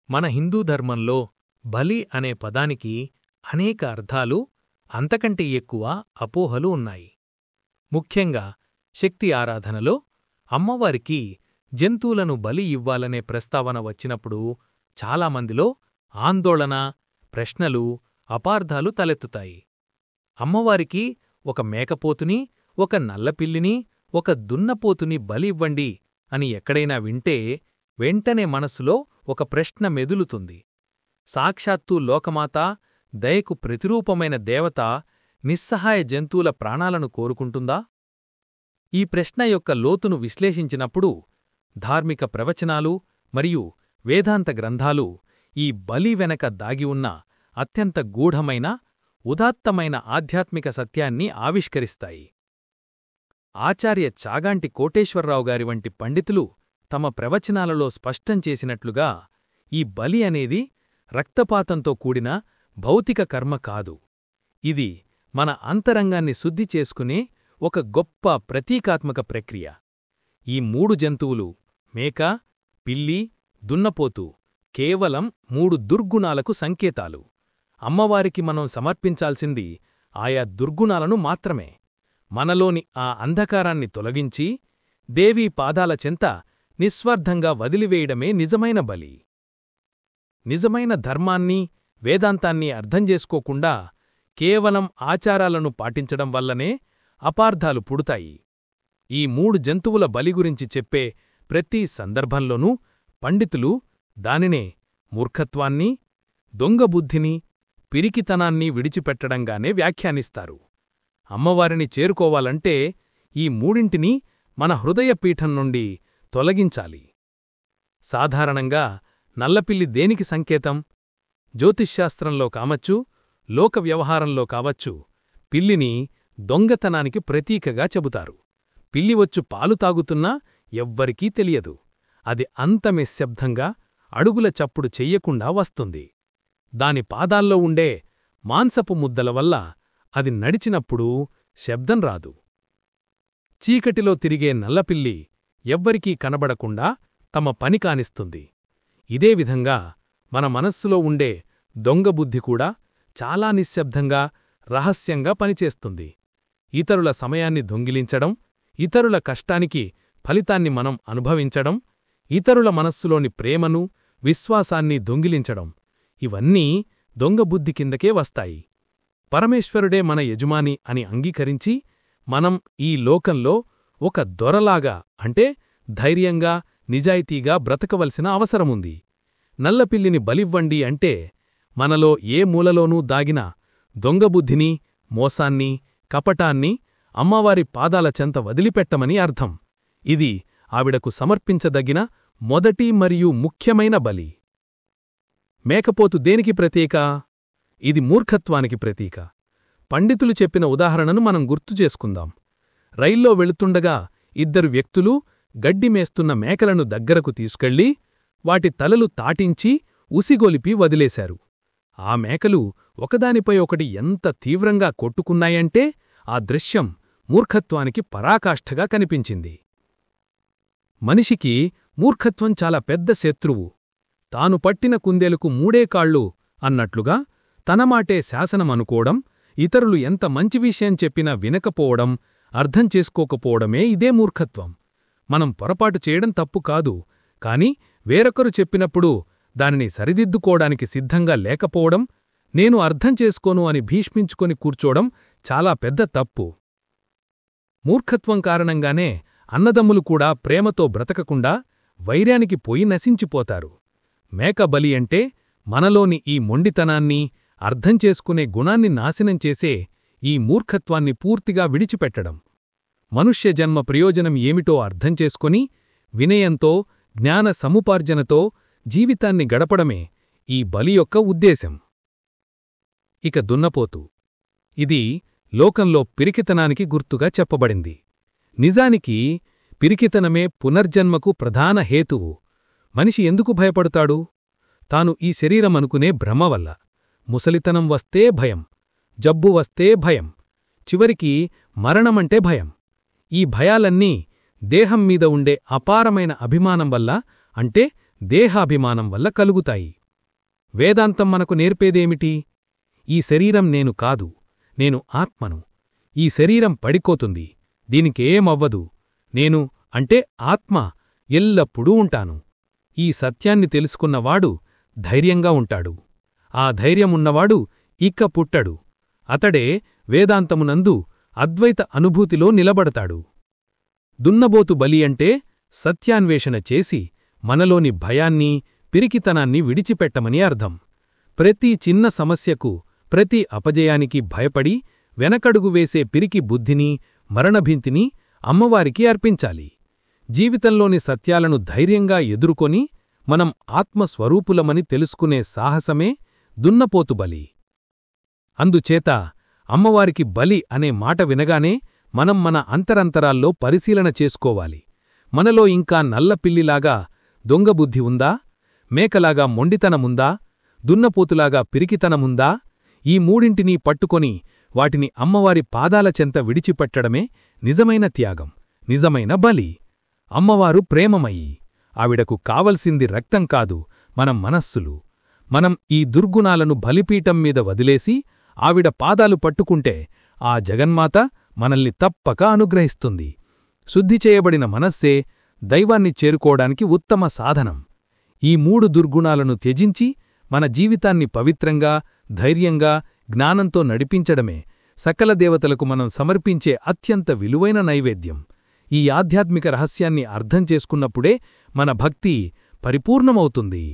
మన హిందూ ధర్మంలో బలి అనే పదానికి అనేక అర్థాలు, అంతకంటే ఎక్కువ అపోహలు ఉన్నాయి. ముఖ్యంగా శక్తి ఆరాధనలో అమ్మవారికి జంతువులను బలి ఇవ్వాలనే ప్రస్తావన వచ్చినప్పుడు చాలామందిలో ఆందోళన, ప్రశ్నలు, అపార్థాలు తలెత్తుతాయి. అమ్మవారికి ఒక మేకపోతుని, ఒక నల్లపిల్లిని, ఒక దున్నపోతుని బలి ఇవ్వండి అని ఎక్కడైనా వింటే వెంటనే మనసులో ఒక ప్రశ్న మెదులుతుంది. సాక్షాత్తు లోకమాత, దయకు ప్రతిరూపమైన దేవత నిస్సహాయ జంతువుల ప్రాణాలను కోరుకుంటుందా? ఈ ప్రశ్న యొక్క లోతును విశ్లేషించినప్పుడు ధార్మిక ప్రవచనాలు మరియు వేదాంత గ్రంథాలు ఈ బలి వెనక దాగి ఉన్న అత్యంత గూఢమైన, ఉదాత్తమైన ఆధ్యాత్మిక సత్యాన్ని ఆవిష్కరిస్తాయి. ఆచార్య చాగంటి కోటేశ్వరరావు గారి వంటి పండితులు తమ ప్రవచనాలలో స్పష్టం చేసినట్లుగా ఈ బలి అనేది రక్తపాతంతో కూడిన భౌతిక కర్మ కాదు. ఇది మన అంతరంగాన్ని శుద్ధి చేసుకునే ఒక గొప్ప ప్రతీకాత్మక ప్రక్రియ. ఈ మూడు జంతువులు మేక, పిల్లి, దున్నపోతు కేవలం 3 దుర్గుణాలకు సంకేతాలు. అమ్మవారికి మనం సమర్పించాల్సింది ఆయా దుర్గుణాలను మాత్రమే. మనలోని ఆ అంధకారాన్ని తొలగించి దేవీ పాదాల చెంత నిస్వార్థంగా వదిలివేయడమే నిజమైన బలి. నిజమైన ధర్మాన్ని, వేదాంతాన్ని అర్థం చేసుకోకుండా కేవలం ఆచారాలను పాటించడం వల్లనే అపార్థాలు పుడతాయి. ఈ 3 జంతువుల బలి గురించి చెప్పే ప్రతి సందర్భంలోనూ పండితులు దానినే మూర్ఖత్వాన్ని, దొంగబుద్ధిని, పిరికితనాన్ని విడిచిపెట్టడంగానే వ్యాఖ్యానిస్తారు. అమ్మవారిని చేరుకోవాలంటే ఈ మూడింటినీ మన హృదయపీఠం నుండి తొలగించాలి. సాధారణంగా నల్లపిల్లి దేనికి సంకేతం? జ్యోతిష్శాస్త్రంలో కావచ్చు, లోక వ్యవహారంలో కావచ్చు, పిల్లిని దొంగతనానికి ప్రతీకగా చెబుతారు. పిల్లివచ్చు పాలు తాగుతున్నా ఎవ్వరికీ తెలియదు. అది అంత నిశ్శబ్దంగా, అడుగుల చప్పుడు చెయ్యకుండా వస్తుంది. దాని పాదాల్లో ఉండే మాంసపు ముద్దల వల్ల అది నడిచినప్పుడు శబ్దం రాదు. చీకటిలో తిరిగే నల్లపిల్లి ఎవ్వరికీ కనబడకుండా తమ పని కానిస్తుంది. ఇదే విధంగా మన మనస్సులో ఉండే దొంగబుద్ధి కూడా చాలా నిశ్శబ్దంగా, రహస్యంగా పనిచేస్తుంది. ఇతరుల సమయాన్ని దొంగిలించడం, ఇతరుల కష్టానికి ఫలితాన్ని మనం అనుభవించడం, ఇతరుల మనస్సులోని ప్రేమను, విశ్వాసాన్ని దొంగిలించడం ఇవన్నీ దొంగబుద్ధి కిందకే వస్తాయి. పరమేశ్వరుడే మన యజమాని అని అంగీకరించి మనం ఈ లోకంలో ఒక దొరలాగా, అంటే ధైర్యంగా, నిజాయితీగా బ్రతకవలసిన అవసరముంది. నల్లపిల్లిని బలివ్వండి అంటే మనలో ఏ మూలలోనూ దాగిన దొంగబుద్ధిని, మోసాన్ని, కపటాన్ని అమ్మవారి పాదాల చెంత వదిలిపెట్టమని అర్థం. ఇది ఆవిడకు సమర్పించదగిన మొదటి మరియు ముఖ్యమైన బలి. మేకపోతు దేనికి ప్రతీక? ఇది మూర్ఖత్వానికి ప్రతీక. పండితులు చెప్పిన ఉదాహరణను మనం గుర్తు చేసుకుందాం. రైల్లో వెళుతుండగా 2 వ్యక్తులు గడ్డి మేస్తున్న మేకలను దగ్గరకు తీసుకెళ్లి వాటి తలలు తాటించి ఉసిగొలిపి వదిలేశారు. ఆ మేకలు ఒకదానిపై ఒకటి ఎంత తీవ్రంగా కొట్టుకున్నాయంటే ఆ దృశ్యం మూర్ఖత్వానికి పరాకాష్ఠగా కనిపించింది. మనిషికి మూర్ఖత్వం చాలా పెద్ద శత్రువు. తాను పట్టిన కుందేలుకు 3 కాళ్ళు అన్నట్లుగా తనమాటే శాసనమనుకోవడం, ఇతరులు ఎంత మంచి విషయం చెప్పినా వినకపోవడం, అర్థం చేసుకోకపోవడమే ఇదే మూర్ఖత్వం. మనం పొరపాటు చేయడం తప్పు కాదు, కాని వేరొకరు చెప్పినప్పుడు దానిని సరిదిద్దుకోవడానికి సిద్ధంగా లేకపోవడం, నేను అర్థం చేసుకోను అని భీష్మించుకొని కూర్చోవడం చాలా పెద్ద తప్పు. మూర్ఖత్వం కారణంగానే అన్నదమ్ములు కూడా ప్రేమతో బ్రతకకుండా వైర్యానికి పోయి నశించిపోతారు. మేక బలి అంటే మనలోని ఈ మొండితనాన్ని, అర్థం చేసుకునే గుణాన్ని నాశనం చేసే ఈ మూర్ఖత్వాన్ని పూర్తిగా విడిచిపెట్టడం. మనుష్య జన్మ ప్రయోజనం ఏమిటో అర్థం చేసుకొని వినయంతో, జ్ఞాన సముపార్జనతో జీవితాన్ని గడపడమే ఈ బలి యొక్క ఉద్దేశం. ఇక దున్నపోతు. ఇది లోకంలో పిరికితనానికి గుర్తుగా చెప్పబడింది. నిజానికి పిరికితనమే పునర్జన్మకు ప్రధాన హేతువు. మనిషి ఎందుకు భయపడుతాడు? తాను ఈ శరీరమనుకునే భ్రమ వల్ల. ముసలితనం వస్తే భయం, జబ్బు వస్తే భయం, చివరికి మరణమంటే భయం. ఈ భయాలన్నీ దేహం మీద ఉండే అపారమైన అభిమానం వల్ల, అంటే దేహాభిమానం వల్ల కలుగుతాయి. వేదాంతం మనకు నేర్పేదేమిటి? ఈ శరీరం నేను కాదు, నేను ఆత్మను. ఈ శరీరం పడిపోతుంది, దీనికేమవ్వదు. నేను అంటే ఆత్మ ఎల్లప్పుడూ ఉంటాను. ఈ సత్యాన్ని తెలుసుకున్నవాడు ధైర్యంగా ఉంటాడు. ఆ ధైర్యమున్నవాడు ఇక పుట్టడు. అతడే వేదాంతమునందు అద్వైత అనుభూతిలో నిలబడతాడు. దున్నబోతు బలి అంటే సత్యాన్వేషణ చేసి మనలోని భయాన్ని, పిరికితనాన్ని విడిచిపెట్టమని అర్థం. ప్రతి చిన్న సమస్యకు, ప్రతి అపజయానికి భయపడి వెనకడుగు వేసే పిరికి బుద్ధిని, మరణభీంతిని అమ్మవారికి అర్పించాలి. జీవితంలోని సత్యాలను ధైర్యంగా ఎదుర్కొని మనం ఆత్మస్వరూపులమని తెలుసుకునే సాహసమే దున్నపోతు బలి. అందుచేత అమ్మవారికి బలి అనే మాట వినగానే మనం మన అంతరంతరాల్లో పరిశీలన చేసుకోవాలి. మనలో ఇంకా నల్లపిల్లిలాగా దొంగబుద్ధి ఉందా? మేకలాగా మొండితనముందా? దున్నపోతులాగా పిరికితనముందా? ఈ మూడింటినీ పట్టుకొని వాటిని అమ్మవారి పాదాల చెంత విడిచిపెట్టడమే నిజమైన త్యాగం, నిజమైన బలి. అమ్మవారు ప్రేమమయీ. ఆవిడకు కావలసింది రక్తం కాదు, మన మనస్సులు. మనం ఈ దుర్గుణాలను బలిపీఠం మీద వదిలేసి ఆవిడ పాదాలు పట్టుకుంటే ఆ జగన్మాత మనల్ని తప్పక అనుగ్రహిస్తుంది. శుద్ధి చేయబడిన మనస్సే దైవాన్ని చేరుకోవడానికి ఉత్తమ సాధనం. ఈ 3 దుర్గుణాలను త్యజించి మన జీవితాన్ని పవిత్రంగా, ధైర్యంగా, జ్ఞానంతో నడిపించడమే సకల దేవతలకు మనం సమర్పించే అత్యంత విలువైన నైవేద్యం. ఈ ఆధ్యాత్మిక రహస్యాన్ని అర్థం చేసుకున్నప్పుడే మన భక్తి పరిపూర్ణమవుతుంది.